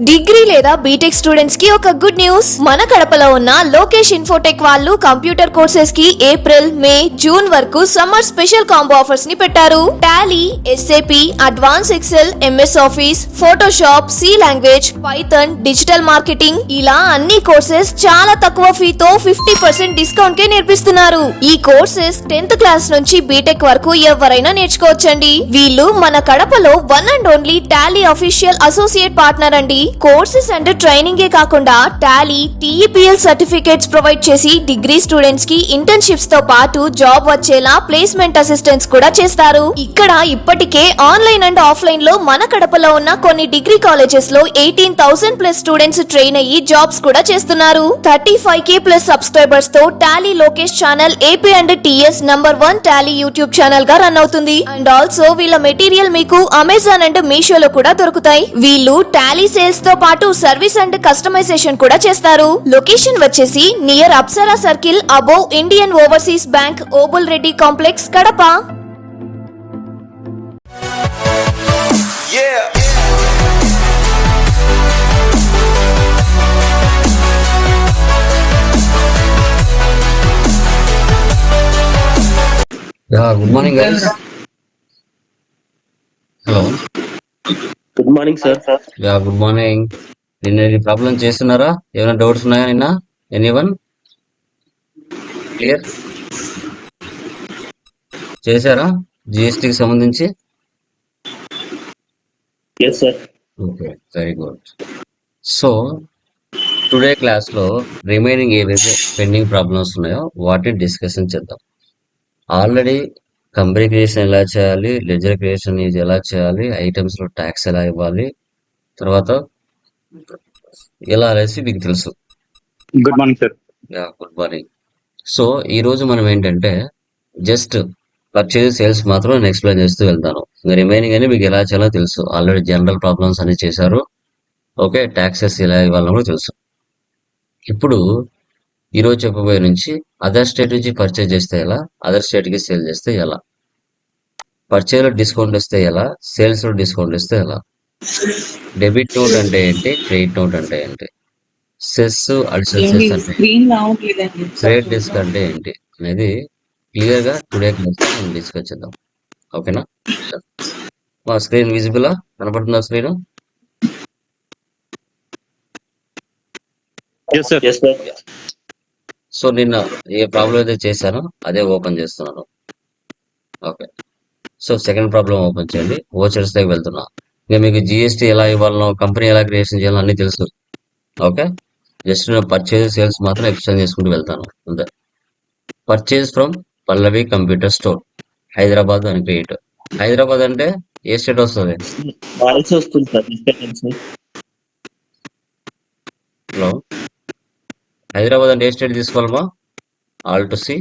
Degree లేదా BTech students కి ఒక గుడ్ న్యూస్. మన కడపలో ఉన్న లోకేష్ ఇన్ఫోటెక్ వాళ్ళు కంప్యూటర్ కోర్సెస్ కి ఏప్రిల్, మే, జూన్ వరకు సమ్మర్ స్పెషల్ కాంబో ఆఫర్స్ ని పెట్టారు. Tally, SAP, advance Excel, MS Office, Photoshop, C language, Python, digital marketing ఇలా అన్ని కోర్సెస్ చాలా తక్కువ ఫీతో 50% డిస్కౌంట్ కే నేర్పిస్తున్నారు. ఈ కోర్సెస్ 10th క్లాస్ నుంచి బీటెక్ వరకు ఎవరైనా నేర్చుకోవచ్చండి. వీళ్ళు మన కడపలో one and only Tally official associate partner అండి. కోర్సెస్ అండ్ ట్రైనింగ్ కాకుండా టాలీ, టీఈపీఎల్ సర్టిఫికేట్స్ ప్రొవైడ్ చేసి డిగ్రీ స్టూడెంట్స్ కి ఇంటర్న్షిప్స్ తో పాటు జాబ్ వచ్చేలా ప్లేస్మెంట్ అసిస్టెన్స్ కూడా చేస్తారు. ఇక్కడ ఇప్పటికే ఆన్లైన్ అండ్ ఆఫ్లైన్ లో మన కడపలో ఉన్న కొన్ని డిగ్రీ కాలేజెస్ లో 18,000+ స్టూడెంట్స్ ట్రైన్ అయ్యి జాబ్స్ కూడా చేస్తున్నారు. 35K+ సబ్స్క్రైబర్స్ తో Tally Lokesh channel AP and TS #1 Tally YouTube channel గా రన్ అవుతుంది. అండ్ ఆల్సో వీళ్ళ మెటీరియల్ మీకు అమెజాన్ అండ్ మీషోలో కూడా దొరుకుతాయి. వీళ్ళు టాలీ సేల్స్ తో పాటు సర్వీస్ అండ్ కస్టమైజేషన్ కూడా చేస్తారు. లొకేషన్ వచ్చేసి near Apsara circle above Indian overseas bank, Obul Reddy complex, Kadapa. Good morning guys. Hello, good morning sir. Good morning. నిన్న ఈ ప్రాబ్లం చేస్తున్నారా? ఏమైనా డౌట్స్ ఉన్నాయా నిన్న? ఎనీవన్ క్లియర్ చేశారా జిఎస్టీకి సంబంధించి? Yes sir. Okay, very good. So today క్లాస్లో రిమైనింగ్ ఏవైతే పెండింగ్ ప్రాబ్లమ్స్ ఉన్నాయో వాటిని డిస్కషన్ చేద్దాం. ఆల్రెడీ కంపెనీ క్రియేషన్ ఎలా చేయాలి, లెజర్ క్రియేషన్ ఎలా చేయాలి, ఐటమ్స్లో ట్యాక్స్ ఎలా ఇవ్వాలి, తర్వాత ఎలా అనేసి మీకు తెలుసు. Good morning sir. Good morning. So ఈ రోజు మనం ఏంటంటే జస్ట్ పర్చేజ్, సేల్స్ మాత్రం నేను ఎక్స్ప్లెయిన్ చేస్తూ వెళ్తాను. రిమైనింగ్ అని మీకు ఎలా చేయాలో తెలుసు. ఆల్రెడీ జనరల్ ప్రాబ్లమ్స్ అన్ని చేశారు. ఓకే, ట్యాక్సెస్ ఎలా ఇవ్వాలో కూడా తెలుసు. ఇప్పుడు ఈరోజు చెప్పబోయే నుంచి అదర్ స్టేట్ నుంచి పర్చేజ్ చేస్తే ఎలా, అదర్ స్టేట్కి సేల్ చేస్తే ఎలా, పర్చేజ్లో డిస్కౌంట్ ఇస్తే ఎలా, సేల్స్లో డిస్కౌంట్ ఇస్తే ఎలా, డెబిట్ నోట్ అంటే ఏంటి, క్రెడిట్ నోట్ అంటే ఏంటి, సెస్, అడిషనల్ సెస్ అంటే క్రెడిట్ డిస్క్ అంటే ఏంటి అనేది క్లియర్గా టుడే క్లాస్ మనం డిస్కస్ చేద్దాం. ఓకేనా? మా స్క్రీన్ విజిబులా? కనపడుతుందా స్క్రీన్? సో నిన్న ఏ ప్రాబ్లం అయితే చేశానో అదే ఓపెన్ చేస్తున్నాను. Okay, so second problem open చేయండి. ఓచర్స్ దగ్గర వెళ్తున్నా. ఇంకా మీకు జిఎస్టీ ఎలా ఇవ్వాలనో, కంపెనీ ఎలా క్రియేషన్ చేయాలో అన్నీ తెలుసు. ఓకే, జస్ట్ నేను పర్చేజ్, సేల్స్ మాత్రం ఎక్స్ప్లెయిన్ చేసుకుంటూ వెళ్తాను అంతే. Purchase from Pallavi computer store, Hyderabad అని క్రియేట్. హైదరాబాద్ అంటే ఏ స్టేట్ వస్తుంది? వాయిస్ వస్తుంది సార్. హలో, హైదరాబాద్ అంటే ఏ స్టేట్ తీసుకోవాలమ్మా? Alt C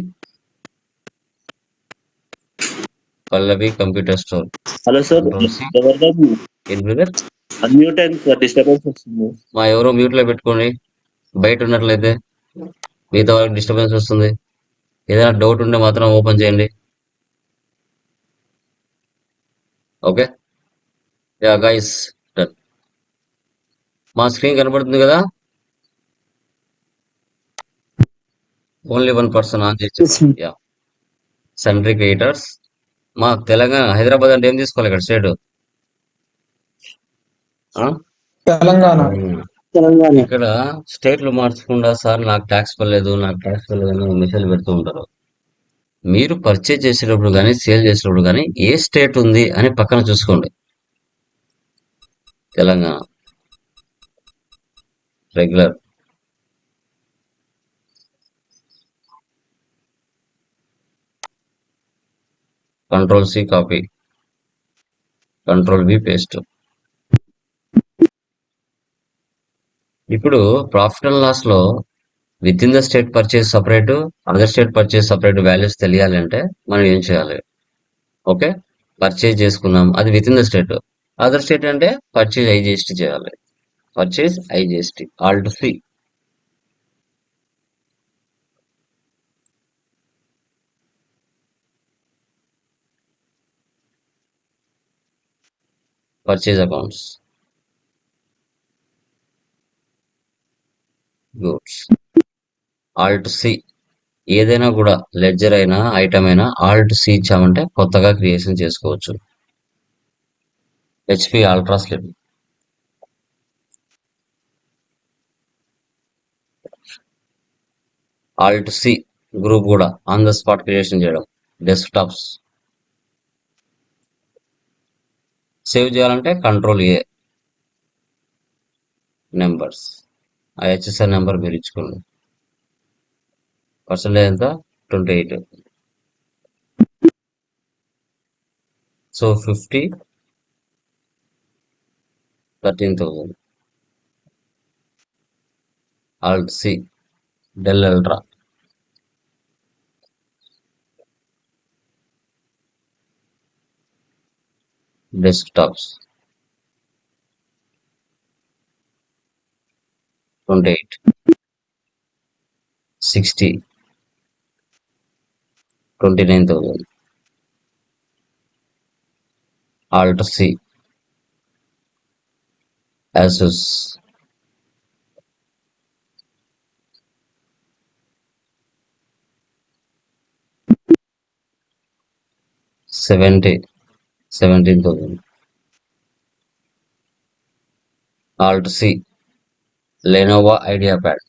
Pallavi computer store. Hello sir, ఏం బ్రదర్? అన్మ్యూట్ అయింది సార్, డిస్టర్బెన్స్ వస్తుంది. మా ఎవరో మ్యూట్ లో పెట్టుకోండి. బయట ఉన్నట్లయితే మిగతా వాళ్ళకి డిస్టర్బెన్స్ వస్తుంది. ఏదైనా డౌట్ ఉంటే మాత్రం ఓపెన్ చేయండి. Okay, ya guys, done. మా స్క్రీన్ కనబడుతుంది కదా? ఓన్లీ వన్ పర్సన్ ఆన్ చేసి. Ya, sentry creators. మా తెలంగాణ, హైదరాబాద్ అంటే ఏం తీసుకోవాలి ఇక్కడ స్టేట్? తెలంగాణ. ఇక్కడ స్టేట్లు మార్చకుండా సార్ నాకు ట్యాక్స్ పడలేదు, నాకు ట్యాక్స్ పడలేదు అని మెసేజ్ పెడుతూ ఉంటారు. మీరు పర్చేజ్ చేసేటప్పుడు కానీ, సేల్ చేసేటప్పుడు కానీ ఏ స్టేట్ ఉంది అని పక్కన చూసుకోండి. Telangana regular. Control C copy, control V paste. ఇప్పుడు ప్రాఫిట్ అండ్ లాస్ లో within the state purchase separate, other state purchase separate values తెలియాలి అంటే మనం ఏం చేయాలి? ఓకే, పర్చేజ్ చేసుకున్నాం, అది within the state. Other state అంటే పర్చేజ్ ఐజిఎస్టీ చేయాలి. Purchase IGST, alt C. Purchase accounts. Goods. Alt C, ఏదైనా కూడా లెడ్జర్ అయినా ఐటమ్ అయినా ఆల్ట్ సి ఇచ్చామంటే కొత్తగా క్రియేషన్ చేసుకోవచ్చు. HP ultra slim, alt C group కూడా ఆన్ ద స్పాట్ క్రియేషన్ చేయడం. డెస్క్టాప్స్ సేవ్ చేయాలంటే కంట్రోల్ ఏ, నెంబర్స్, ఆ హెచ్ఎస్ఆర్ నెంబర్ మీరు ఇచ్చుకోండి. పర్సెంటేజ్ ఎంత? 28. So 50, 13,000. Alt C, Dell ultra, desktops 28, 60, 29,000. Alt C, Asus 70, 17,000. Alt C, Lenovo IdeaPad,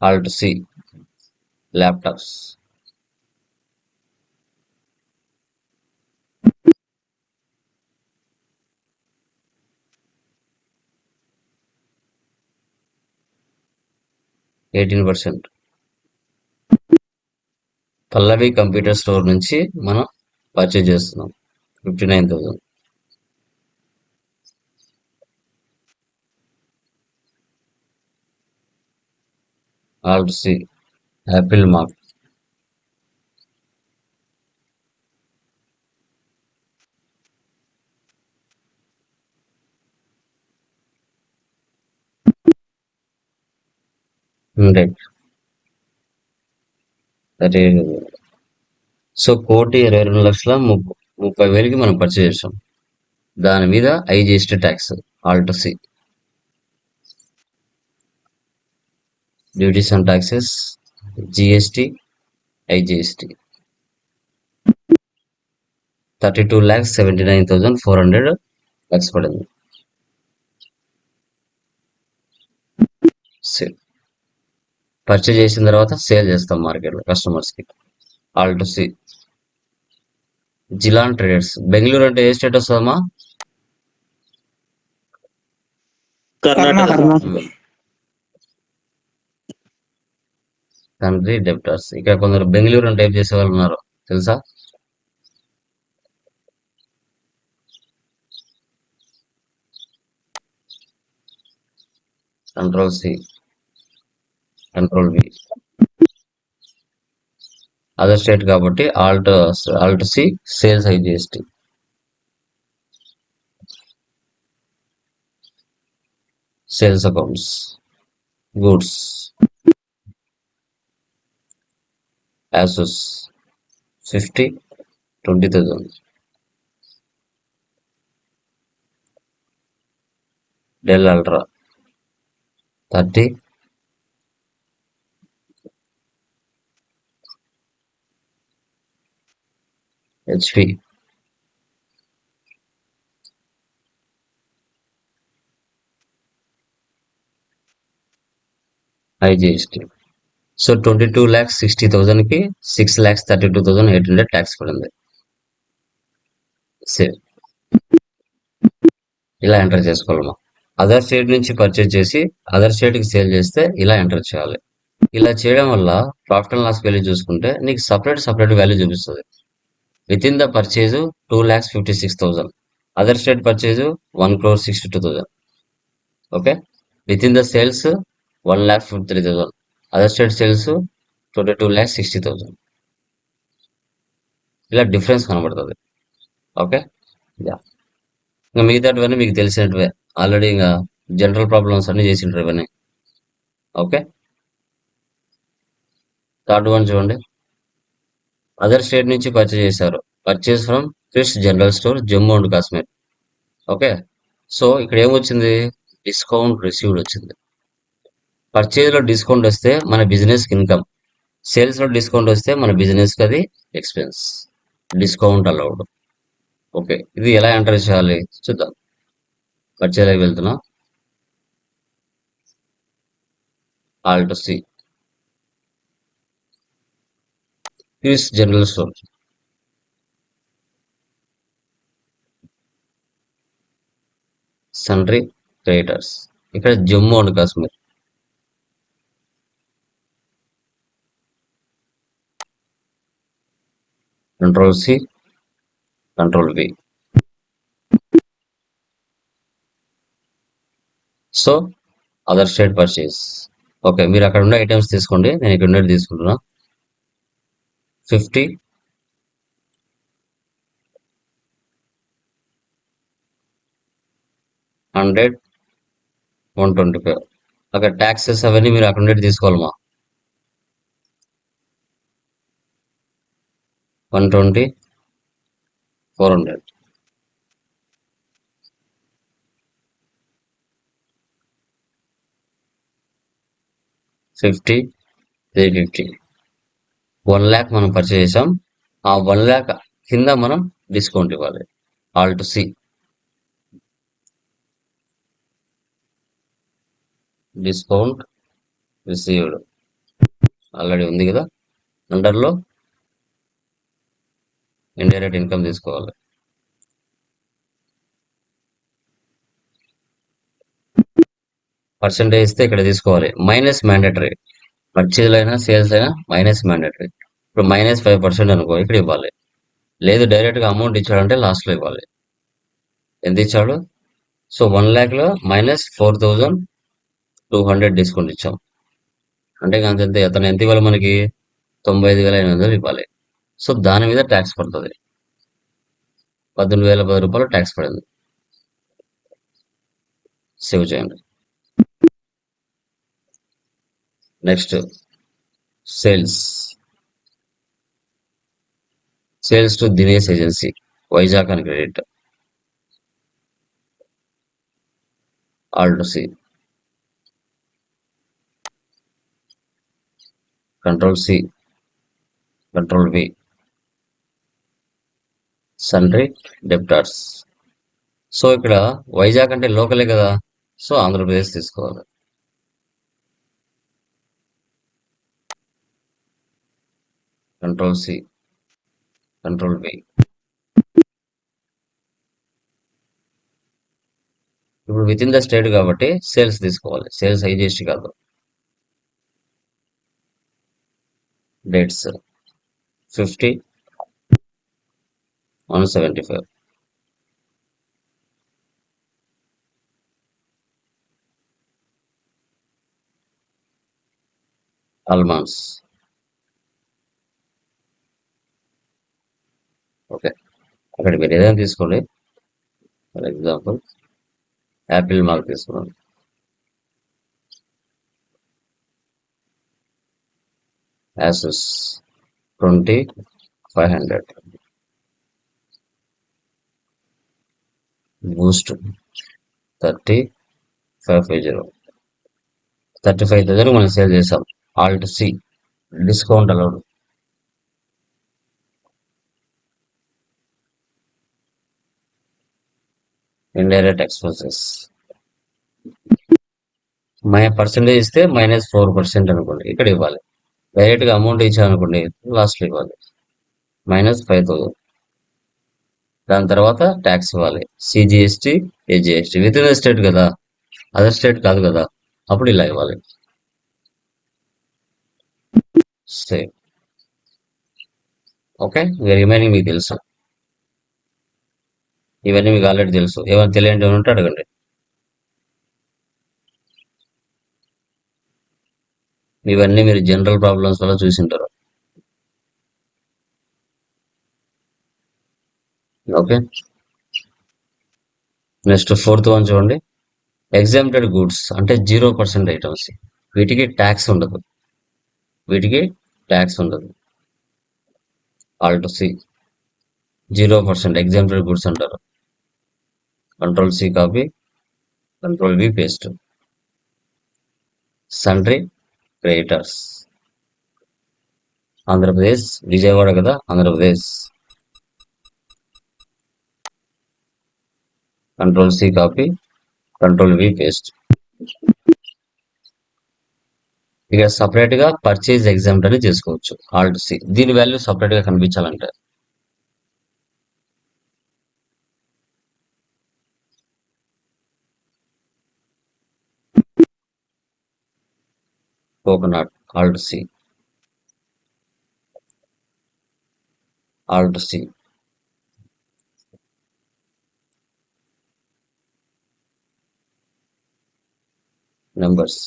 alt C, laptops 18%. Pallavi computer store నుంచి మనం purchase చేస్తున్నాం. 59,000. Alt C, Apple mark, hundred 38,000. So 1,22,30,000కి మనం purchase చేసాం. దాని మీద IGST tax. Alt C, duties and taxes, GST, IGST 32,79,400 tax పడింది. Purchase చేసిన తర్వాత సేల్ చేస్తాం మార్కెట్లో కస్టమర్స్కి. ఆల్ట్ సి, జిలాన్ ట్రేడర్స్. బెంగళూరు అంటే ఏ స్టేట్ వస్తుందమ్మా? కర్ణాటక. Country debtors. ఇక్కడ కొందరు బెంగళూరు అని టైప్ చేసే వాళ్ళు ఉన్నారు తెలుసా? Control C, control V. Other state కాబట్టి alt C, sales IGST. Sales accounts, goods, Asus 50, 20,000. Dell ultra 30, HP IGST. So 22,60,000కి 6,32,800 ట్యాక్స్ పడింది. సేవ్. ఇలా ఎంటర్ చేసుకోవాలమ్మా. అదర్ స్టేట్ నుంచి పర్చేజ్ చేసి అదర్ స్టేట్కి సేల్ చేస్తే ఇలా ఎంటర్ చేయాలి. ఇలా చేయడం వల్ల ప్రాఫిట్ అండ్ లాస్ వాల్యూ చూసుకుంటే నీకు సపరేట్ వాల్యూ చూపిస్తుంది. Within the purchase 2,56,000, other state purchase 1,62,000. Okay, within the sales 1,53,000, other state sales 22,60,000. ఇలా డిఫరెన్స్ కనబడుతుంది. Okay, ya. ఇంకా మిగతాటివన్నీ మీకు తెలిసినట్టువే, ఆల్రెడీ ఇంకా జనరల్ ప్రాబ్లమ్స్ అన్ని చేసింటారు ఇవన్నీ. ఓకే, థర్డ్ వన్ చూడండి. అదర్ స్టేట్ నుంచి పర్చేజ్ చేశారు. Purchase from Krish general store, Jammu and Kashmir. Okay, so ఇక్కడ ఏమొచ్చింది, డిస్కౌంట్ రిసీవ్డ్ వచ్చింది. పర్చేజ్ లో డిస్కౌంట్ వస్తే మన బిజినెస్ ఇన్కమ్, సేల్స్ లో డిస్కౌంట్ వస్తే మన బిజినెస్ కి అది ఎక్స్పెన్స్. Discount allowed. ఓకే, ఇది ఎలా ఎంటర్ చేయాలి చూద్దాం. పర్చేజ్ లోకి వెళ్తున్నా, alt C, use general store, sundry creditors, ఇక్కడ Jammu and Kashmir. Control C, control V. So other state purchase. Okay, మీరు అక్కడ ఉన్న ఐటమ్స్ తీసుకోండి, నేను ఇక్కడ ఉన్నది తీసుకుంటున్నా. 50, 100, 125. అక్కడ ట్యాక్సెస్ అవన్నీ మీరు అక్కడ ఉన్నది తీసుకోవాలమ్మా. 120, 400. 50, 350. 1 lakh మనం పర్చేస్ చేసాం. ఆ 1 lakh కింద మనం డిస్కౌంట్ ఇవ్వాలి. Alt C, discount received already ఉంది కదా. అండర్లో ఇండైరెక్ట్ ఇన్కమ్ తీసుకోవాలి. పర్సెంటేజ్ ఇస్తే ఇక్కడ తీసుకోవాలి. Minus mandatory. పర్చేజ్ అయినా సేల్స్ అయినా మైనస్ మ్యాండేటరీ. ఇప్పుడు -5% అనుకో, ఇక్కడ ఇవ్వాలి. లేదు డైరెక్ట్ గా అమౌంట్ ఇచ్చాడంటే లాస్ట్ లో ఇవ్వాలి. ఎంత ఇచ్చాడు? సో 1 lakh లో -4,200 డిస్కౌంట్ ఇచ్చాం. అంటే అంత అతను ఎంత ఇవ్వాలి మనకి? 95,800 ఇవ్వాలి. సో దాని మీద ట్యాక్స్ పడుతుంది. 18,010 రూపాయలు ట్యాక్స్ పడింది. సేవ్ చేయండి. Next sales. Sales to Dinesh agency, Vizag అని credit. Alt C, control C, control V, సన్రీ debtors. So ఇక్కడ వైజాగ్ అంటే లోకలే కదా, సో ఆంధ్రప్రదేశ్ తీసుకోవాలి. కంట్రోల్ సి, కంట్రోల్ వి. ఇప్పుడు విత్ ఇన్ ద స్టేట్ కాబట్టి సేల్స్ తీసుకోవాలి. సేల్స్ ఐజిఎస్టీ కాదు. డేట్స్ 50, 175. ఆల్మాన్స్. ఓకే, అక్కడ మీరు ఏదైనా తీసుకోండి. ఫర్ ఎగ్జాంపుల్ యాపిల్ మార్క్ తీసుకున్నాను. యాసస్ 20,500. బూస్ట్ 30,550. 35,000 మనం సేల్ చేసాం. Alt C, discount allowed. Indirect expenses. Percentage ఇస్తే -4% అనుకోండి, ఇక్కడ ఇవ్వాలి. డైరెక్ట్ గా అమౌంట్ ఇచ్చామనుకోండి, లాస్ట్ లో ఇవ్వాలి. -5,000. దాని తర్వాత ట్యాక్స్ ఇవ్వాలి. CGST, AGST. Within the state కదా, అదర్ స్టేట్ కాదు కదా, అప్పుడు ఇలా ఇవ్వాలి. సేమ్. ఓకే, రిమైనింగ్ మీకు తెలుసు. ఇవన్నీ మీకు ఆల్రెడీ తెలుసు. ఏమైనా తెలియంటి ఉంటే అడగండి. ఇవన్నీ మీరు జనరల్ ప్రాబ్లమ్స్ వల్ల చూసింటారు. ఓకే, నెక్స్ట్ 4th వన్ చూడండి. ఎగ్జామ్టెడ్ గూడ్స్ అంటే 0% ఐటమ్స్. వీటికి ట్యాక్స్ ఉండదు. వీటికి ట్యాక్స్ ఉండదు. ఆల్ట్ సి, 0% ఎగ్జామ్టెడ్ గూడ్స్ అంటారు. Control C copy, control V paste. సన్రీ creators Andhra Pradesh, Vijayawada కదా, Andhra Pradesh. Control C copy, control V paste. ఇక సపరేట్ గా పర్చేజ్ ఎగ్జామ్ట్ అని చేసుకోవచ్చు. Alt C. దీని వాల్యూ సపరేట్ గా కనిపించాలంటే coconut, Alt C, Alt C. Numbers,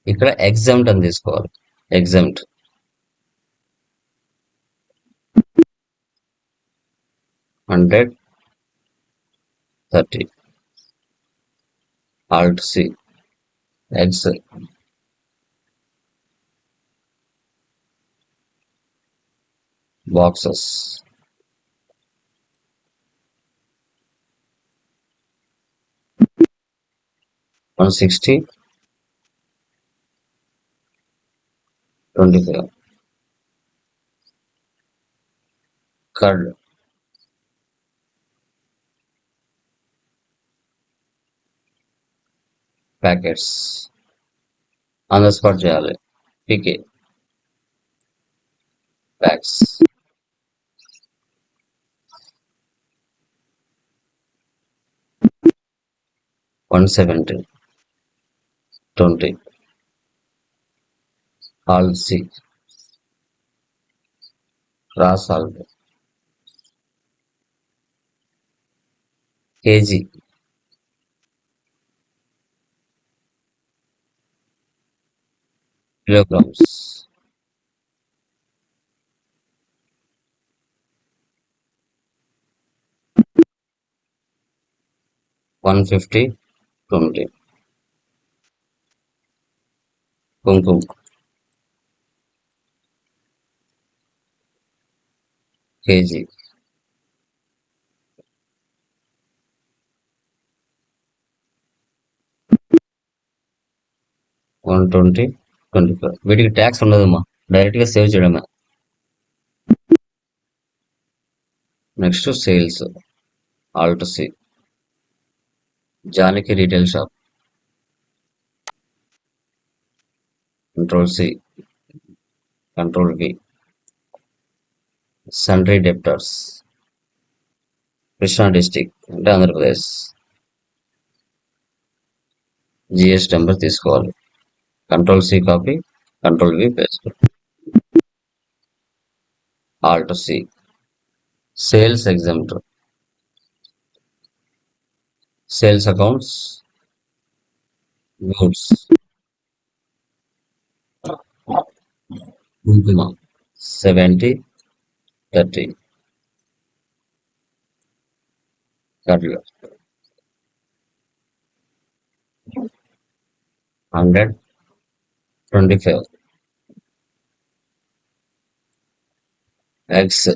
ఇక్కడ ఎగ్జామ్ట్ అని తీసుకోవాలి. Exempt 130, Alt C, eggs, boxes, 160, 25. Curd, packets on the spot చేయాలి. పీకే, ప్యాక్స్, 170, 20, ఆల్ట్ సి, రా సాల్ట్, కేజీ, కిలోగ్రామ్స్, వన్ 20, కుంకుమ, కేజీ, వన్ 25. వీటికి ట్యాక్స్ ఉండదమ్మా, డైరెక్ట్ గా సేవ్ చేయడమే. Next sales, Alt C, Janaki retail shop, control C, control V. Sundry డెప్టర్స్, Krishna district అంటే Andhra Pradesh. GS number తీసుకోవాలి. Control C copy, control V paste. Alt C, sales exempt, sales accounts, goods, కుంకుమ, 70, 30, కర్లు, 125, eggs,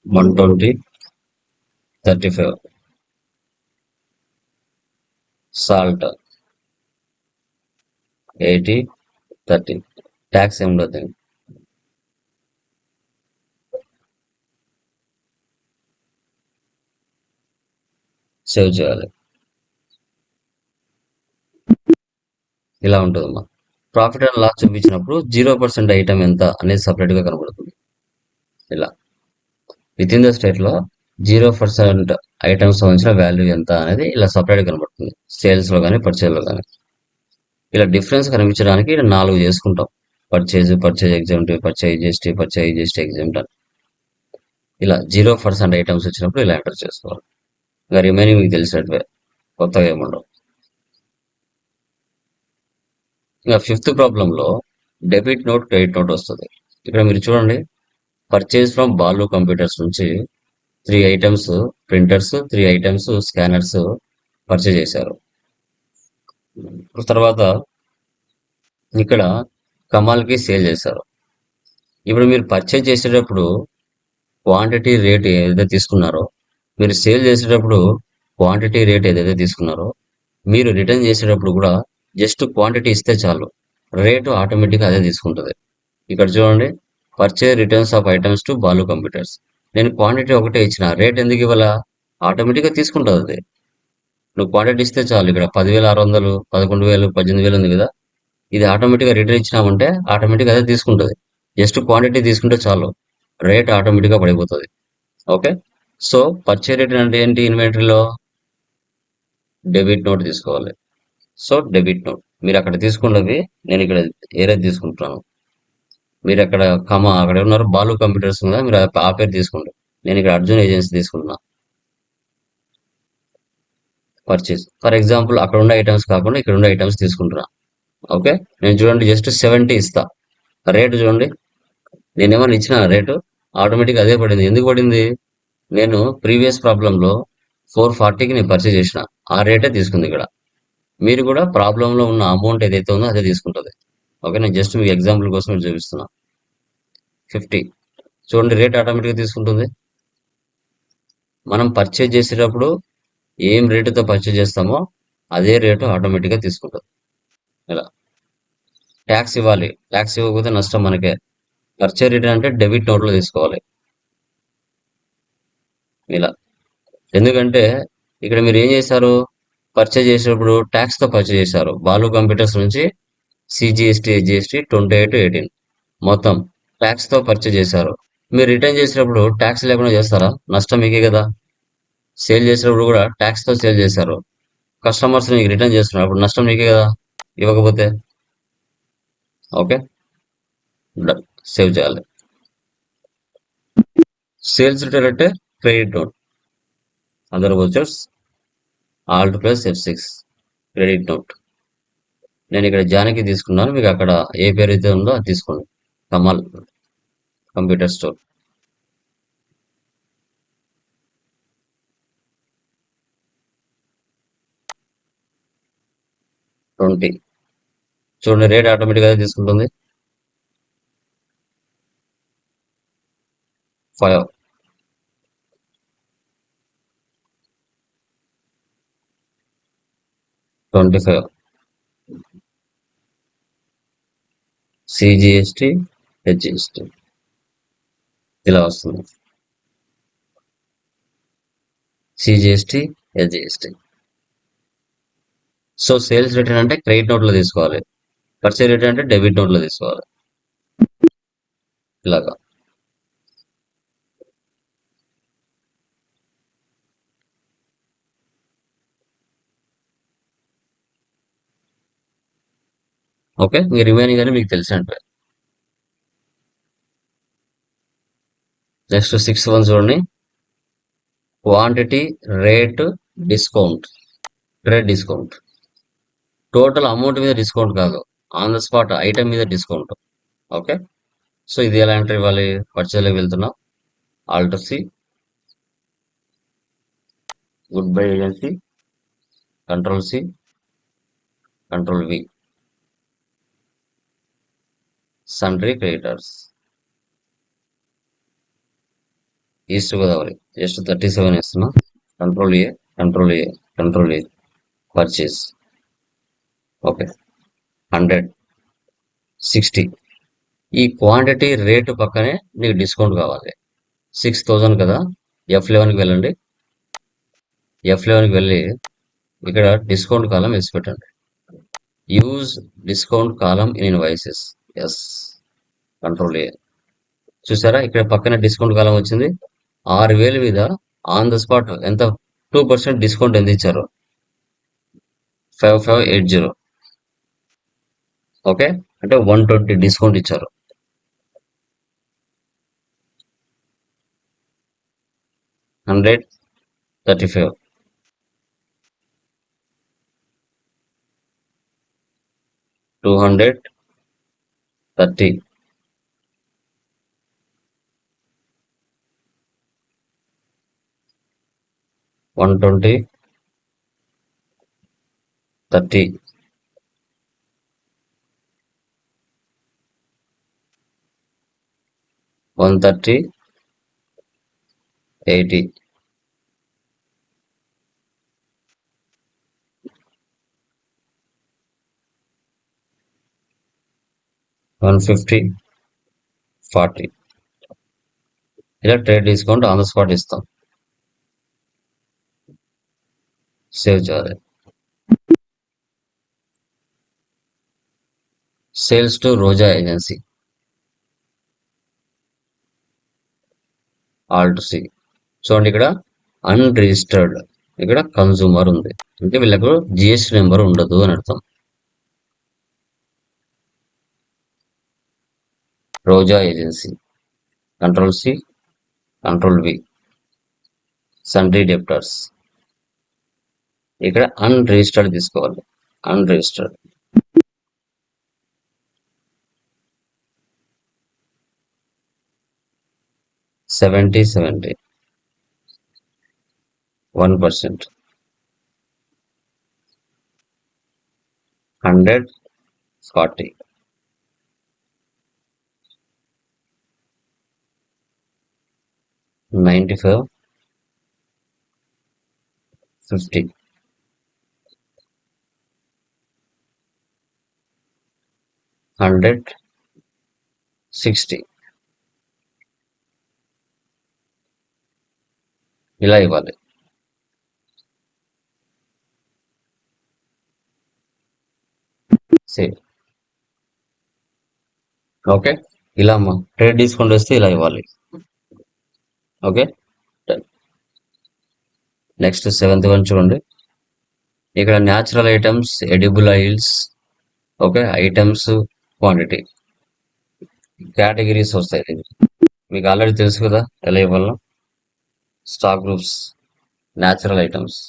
120, 35, salt, 80, 30. Tax ఏం ఉండదు. Save చేయాలి. ఇలా ఉంటుందమ్మా. Profit and loss చూపించినప్పుడు 0% item ఎంత అనేది సపరేట్ గా కనబడుతుంది. ఇలా విత్ ఇన్ ద స్టేట్ లో 0% ఐటమ్స్ సంబంధించిన వాల్యూ ఎంత అనేది ఇలా సపరేట్ గా కనబడుతుంది. సేల్స్ లో కానీ పర్చేజ్ లో కానీ. ఇలా డిఫరెన్స్ కనిపించడానికి 4 చేసుకుంటాం. Purchase exempt, purchase GST exempt అని. ఇలా 0% ఐటమ్స్ వచ్చినప్పుడు ఇలా ఎంటర్ చేసుకోవాలి. ఇంకా రిమైనింగ్ మీకు తెలిసినట్వే, కొత్తగా ఏముండవు. ఇంకా 5th ప్రాబ్లం లో డెబిట్ నోట్, క్రెడిట్ నోట్ వస్తుంది. ఇక్కడ మీరు చూడండి, పర్చేజ్ ఫ్రమ్ బాలు కంప్యూటర్స్ నుంచి 3 items printers, 3 items scanners purchase చేశారు. తర్వాత ఇక్కడ కమాల్కి సేల్ చేశారు. ఇప్పుడు మీరు పర్చేజ్ చేసేటప్పుడు క్వాంటిటీ రేట్ ఏదైతే తీసుకున్నారో, మీరు సేల్ చేసేటప్పుడు క్వాంటిటీ రేట్ ఏదైతే తీసుకున్నారో, మీరు రిటర్న్ చేసేటప్పుడు కూడా జస్ట్ క్వాంటిటీ ఇస్తే చాలు, రేటు ఆటోమేటిక్గా అదే తీసుకుంటుంది. ఇక్కడ చూడండి, purchase returns of items to Balu computers. నేను క్వాంటిటీ ఒకటే ఇచ్చిన, రేట్ ఎందుకు ఇవ్వాల? ఆటోమేటిక్గా తీసుకుంటుంది అది. నువ్వు క్వాంటిటీ ఇస్తే చాలు. ఇక్కడ 10,600, 11,000, 18,000 ఉంది కదా, ఇది ఆటోమేటిక్గా రిటర్న్ ఇచ్చినామంటే ఆటోమేటిక్గా అదే తీసుకుంటుంది. జస్ట్ క్వాంటిటీ తీసుకుంటే చాలు, రేట్ ఆటోమేటిక్గా పడిపోతుంది. ఓకే. సో పర్చేజ్ రిటర్న్ అంటే ఏంటి? ఇన్వెంటరీలో డెబిట్ నోట్ తీసుకోవాలి. సో డెబిట్ నోట్ మీరు అక్కడ తీసుకున్నవి నేను ఇక్కడ ఏదైతే తీసుకుంటున్నాను, మీరు అక్కడ అక్కడ ఉన్నారు బాలు కంప్యూటర్స్ ఉందా, మీరు ఆ పేరు తీసుకుంటారు. నేను ఇక్కడ అర్జున్ ఏజెన్సీ తీసుకుంటున్నా. పర్చేజ్ ఫర్ ఎగ్జాంపుల్ అక్కడ ఉన్న ఐటమ్స్ కాకుండా ఇక్కడ ఉన్న ఐటమ్స్ తీసుకుంటున్నా. ఓకే. నేను చూడండి జస్ట్ 70 ఇస్తా. రేటు చూడండి, నేను ఏమైనా ఇచ్చిన రేటు ఆటోమేటిక్ అదే పడింది. ఎందుకు పడింది? నేను ప్రీవియస్ ప్రాబ్లంలో 440కి నేను పర్చేజ్ చేసిన, ఆ రేటే తీసుకుంది ఇక్కడ. మీరు కూడా ప్రాబ్లంలో ఉన్న అమౌంట్ ఏదైతే ఉందో అదే తీసుకుంటుంది. ఓకే. నేను జస్ట్ మీకు ఎగ్జాంపుల్ కోసం నేను చూపిస్తున్నా. 50 చూడండి, రేట్ ఆటోమేటిక్గా తీసుకుంటుంది. మనం పర్చేజ్ చేసేటప్పుడు ఏం రేటుతో పర్చేజ్ చేస్తామో అదే రేటు ఆటోమేటిక్గా తీసుకుంటుంది. ఇలా ట్యాక్స్ ఇవ్వాలి, ట్యాక్స్ ఇవ్వకపోతే నష్టం మనకే. పర్చేజ్ రిటర్న్ అంటే డెబిట్ నోట్లో తీసుకోవాలి. ఇలా ఎందుకంటే ఇక్కడ మీరు ఏం చేశారు? పర్చేజ్ చేసేటప్పుడు ట్యాక్స్తో పర్చేజ్ చేశారు. బాలు కంప్యూటర్స్ నుంచి సిజిఎస్టీ, జిఎస్టీ 28-18 మొత్తం ట్యాక్స్తో పర్చేజ్ చేశారు. మీరు రిటర్న్ చేసేటప్పుడు ట్యాక్స్ లేకుండా చేస్తారా? నష్టం మీకే కదా. సేల్ చేసేటప్పుడు కూడా ట్యాక్స్తో సేల్ చేశారు, కస్టమర్స్ మీకు రిటర్న్ చేస్తున్నారు, అప్పుడు నష్టం మీకే కదా ఇవ్వకపోతే. ఓకే. సేవ్ చేయాలి. సేల్స్ రిటర్న్ అంటే credit note, other vouchers Alt+F6 credit note. నేను ఇక్కడ జానకి తీసుకున్నాను, మీకు అక్కడ ఏ పేరు అయితే ఉందో అది తీసుకోండి. Kamal computer store. ట్వంటీ చూడండి, రేట్ ఆటోమేటిక్గా తీసుకుంటుంది. 5 25 సిజిఎస్టీ, హెచ్జిఎస్టీ ఇలా వస్తుంది. CGST, HGST. So sales return అంటే క్రెడిట్ నోట్లో తీసుకోవాలి, పర్చేజ్ రిటర్న్ అంటే డెబిట్ నోట్లో తీసుకోవాలి. ఇలాగా. ఓకే. మీ రిమైనింగ్ అని మీకు తెలిసినట్టు. నెక్స్ట్ 6 చూడండి, quantity rate discount, trade discount. Total amount మీద డిస్కౌంట్ కాదు, ఆన్ ద స్పాట్ ఐటమ్ మీద డిస్కౌంట్. ఓకే. సో ఇది ఎలా ఎంటర్ ఇవ్వాలి? పర్చేజ్లోకి వెళ్తున్నాం, Alt+C, good bye agency, Ctrl+C, Ctrl+V, sundry creditors, east Godavari just 37 ఇస్తున్నా. Ctrl+A, Ctrl+A, Ctrl+A, purchase. Okay. 100, 60. ఈ క్వాంటిటీ రేటు పక్కనే నీకు డిస్కౌంట్ కావాలి. 6,000 కదా, F11కి వెళ్ళండి. F11కి వెళ్ళి ఇక్కడ డిస్కౌంట్ కాలం వేసి పెట్టండి. Use discount column in invoices. Yes. Ctrl+A. చూసారా, ఇక్కడ పక్కన డిస్కౌంట్ కాలం వచ్చింది. 6,000 మీద ఆన్ ద స్పాట్ ఎంత 2% డిస్కౌంట్ ఎంత ఇచ్చారు? 5580. ఓకే. అంటే 120 డిస్కౌంట్ ఇచ్చారు. 135, 230, 120, 30, 120, 130, 80, 150, 40. ఇలా trade discount on the spot ఇస్తాం. సేవ్ చేయాలి. Sales to Roja agency. Alt C. చూడండి ఇక్కడ అన్రిజిస్టర్డ్, ఇక్కడ కన్సూమర్ ఉంది, అంటే వీళ్ళకు జిఎస్టీ నెంబర్ ఉండదు అని అర్థం. Roja agency. Control C, control V. Sundry debtors. ఇక్కడ అన్రిజిస్టర్డ్ తీసుకోవాలి. అన్రిజిస్టర్డ్. సెవెంటీ 1%. 100, 40. 95, 50. 100, 60. ఇలా ఇవ్వాలి. సేవ్. ఓకే, ఇలా అమ్మా ట్రేడ్ డిస్కౌంట్ వస్తే ఇలా ఇవ్వాలి. ఓకే, నెక్స్ట్ 7th వన్ చూడండి. ఇక్కడ natural items, edible oils, okay, items, quantity, categories వస్తాయి. మీకు ఆల్రెడీ తెలుసు కదా ఎలా ఇవ్వాలో. Stock groups, natural items,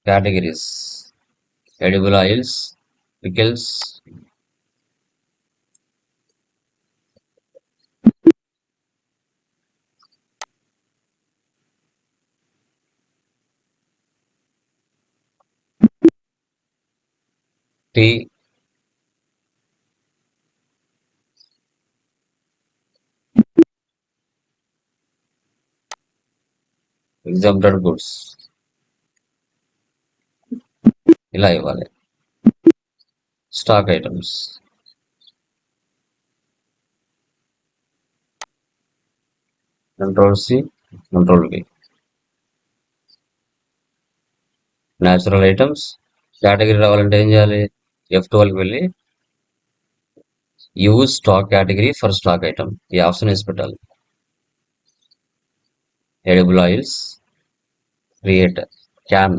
categories, edible oils, pickles, tea, exempted goods, ఇలా ఇవ్వాలి. Stock items, control C, control V. Natural items category రావాలంటే ఏం చేయాలి? F12కి వెళ్ళి use stock category for stock item, ఈ ఆప్షన్ వేసి పెట్టాలి. Edible oils, create can,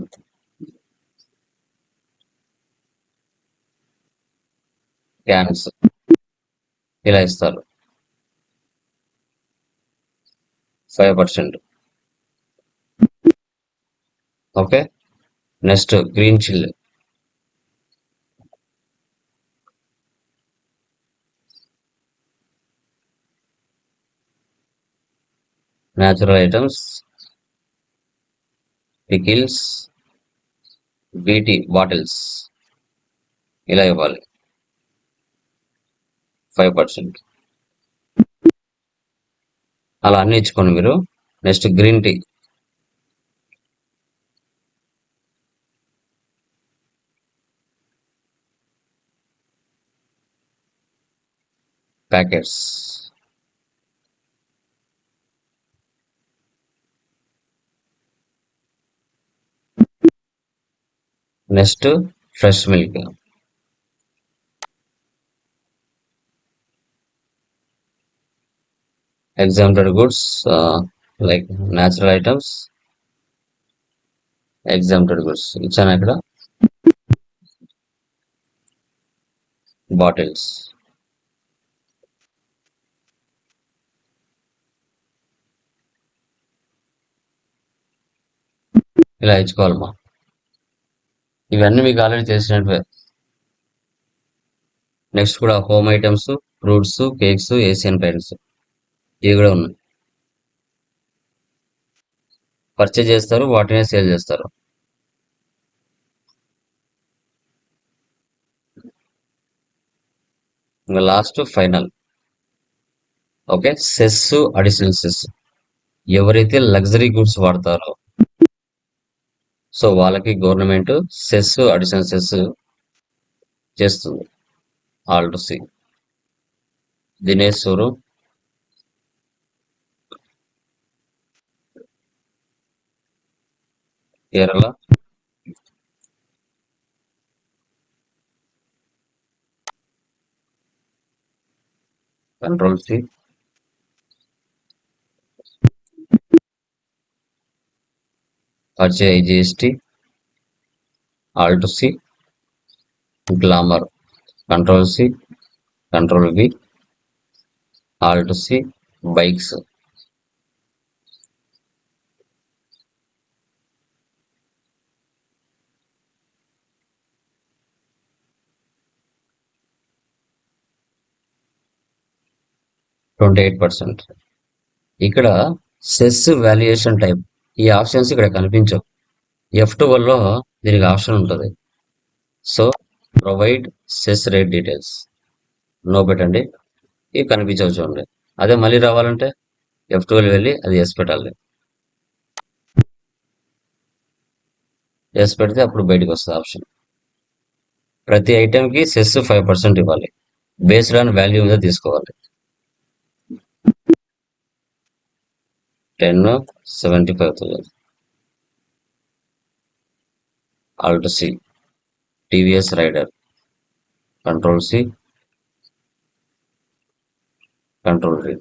cans, ఇలా ఇస్తారు. 5%. Okay, next green chilli. Natural items, pickles, BT bottles, ఇలా ఇవ్వాలి. 5%. అలా అన్ని ఇచ్చుకోండి మీరు. Next green tea. Packets, next fresh milk. exempted goods, like natural items, exempted goods ఇచ్చాను ఇక్కడ. బాటిల్స్, ఇలా ఇచ్చుకోవాలమ్మా. ఇవన్నీ మీకు ఆల్రెడీ తెలిసినట్వే. నెక్స్ట్ కూడా home items, fruits, cakes, Asian paints, ఇవి కూడా ఉన్నాయి. పర్చేజ్ చేస్తారు, వాటినే సేల్ చేస్తారు. ఇంకా last final. Okay, cess, additional cess. ఎవరైతే లగ్జరీ గుడ్స్ వాడతారో సో వాళ్ళకి గవర్నమెంట్ సెస్, అడిషనల్ సెస్ చేస్తుంది. Alt C. దినేష్ సూరు, Kerala, control C, Ajay IGST, alt C, glamour, control C, control V, alt C, bikes. %28. ఇక్కడ cess valuation type ఈ options ఇక్కడ కనిపించవు. F12 లో దీనికి ఆప్షన్ ఉంటుంది. So provide cess rate details నో పెట్టండి, ఇవి కనిపించవు చూడండి. అదే మళ్ళీ రావాలంటే F12 వెళ్ళి అది ఎస్ పెట్టాలి. ఎస్ పెడితే అప్పుడు బయటకు వస్తుంది ఆప్షన్. ప్రతి ఐటెంకి సెస్ 5% ఇవ్వాలి. బేస్డ్ ఆన్ వాల్యూ మీద తీసుకోవాలి. 10, 75,000. Alt C, TVS Raider, control C, control V.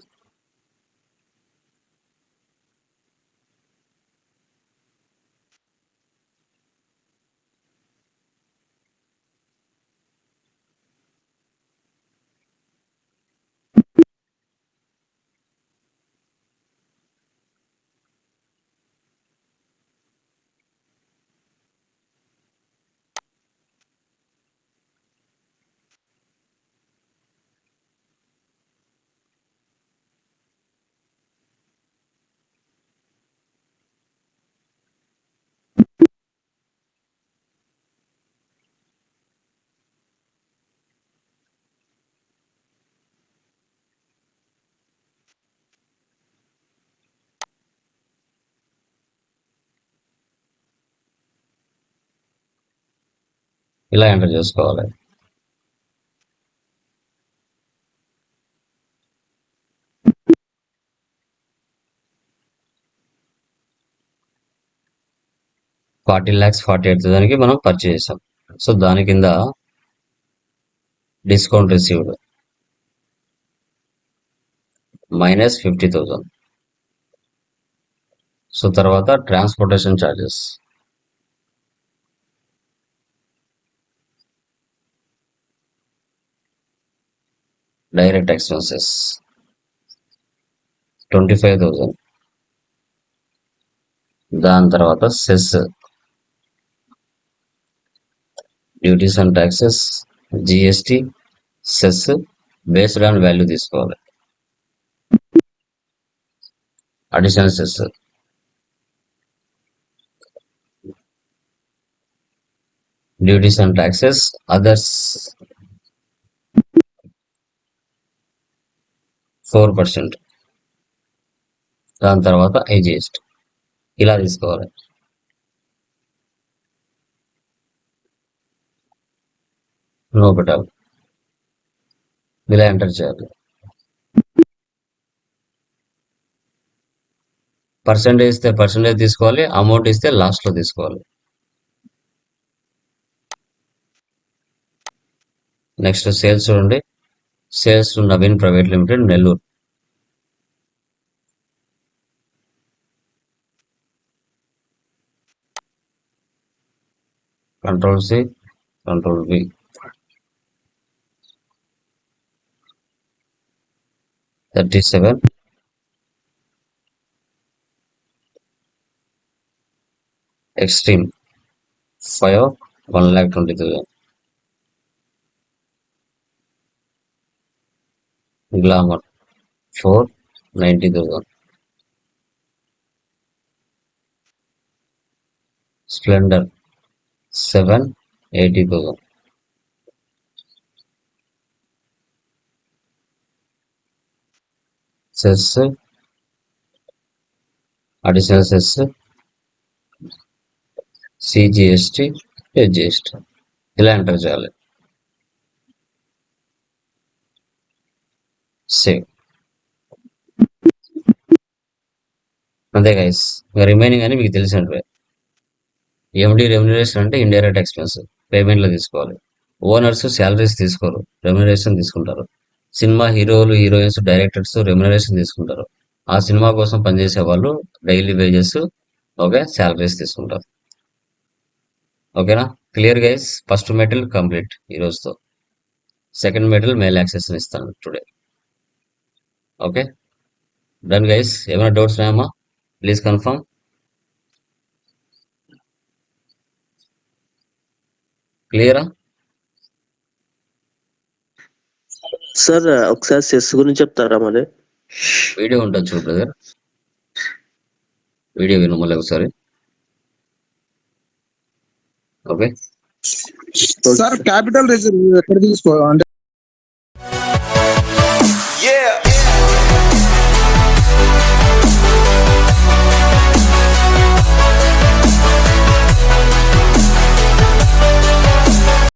ఇలా ఎంటర్ చేసుకోవాలి. $40,48,000కి మనం పర్చేజ్ చేసాం. సో దాని కింద డిస్కౌంట్ రిసీవ్డ్ -50,000. సో తర్వాత ట్రాన్స్పోర్టేషన్ ఛార్జెస్, డైరెక్ట్ ఎక్స్పెన్సెస్ 25,000. దాని తర్వాత cess, duties and taxes, GST, cess based on value తీసుకోవాలి. Additional cess, duties and taxes, others 4%. దాని తర్వాత ఐజిఎస్టి. ఇలా తీసుకోవాలి. నో పెట్టాలి. ఇలా ఎంటర్ చేయాలి. పర్సెంటేజ్ ఇస్తే పర్సెంటేజ్ తీసుకోవాలి, అమౌంట్ ఇస్తే లాస్ట్ లో తీసుకోవాలి. నెక్స్ట్ సేల్స్ చూడండి. Sales Naveen private limited, Nellore. Control C, control V. $37. Xtreme 5, 1,20,000. Glamour 4, 90,000. Splendor 7, 80,000. Cess, additional cess, CGST, HGST ఇలా ఎంటర్ చేయాలి. సేవ్. అంతే గైస్. రిమైనింగ్ అని మీకు తెలిసినట్వే. ఎండి రెమ్యునరేషన్ అంటే ఇండైరెక్ట్ ఎక్స్పెన్స్, పేమెంట్లో తీసుకోవాలి. ఓనర్స్ శాలరీస్ తీసుకోరు, రెమ్యునరేషన్ తీసుకుంటారు. సినిమా హీరోలు, హీరోయిన్స్, డైరెక్టర్స్ రెమ్యునరేషన్ తీసుకుంటారు. ఆ సినిమా కోసం పనిచేసే వాళ్ళు డైలీ వేజెస్, ఓకే, శాలరీస్ తీసుకుంటారు. ఓకేనా? Clear guys. First metal complete ఈ రోజుతో. సెకండ్ మెటల్ మెయిల్ యాక్సెస్ ఇస్తాను టుడే. Okay, done guys. ఏమైనా డౌట్స్ ఉన్నాయమ్మా? Please confirm. క్లియరా? సార్ ఒకసారి సెస్ గురించి చెప్తారా మరి? వీడియో ఉంటుంది చూడు బ్రదర్, వీడియో విను మళ్ళీ ఒకసారి. ఓకే, సార్ క్యాపిటల్ రిజర్వ్ ఎక్కడ తీసుకోవాలి అంటే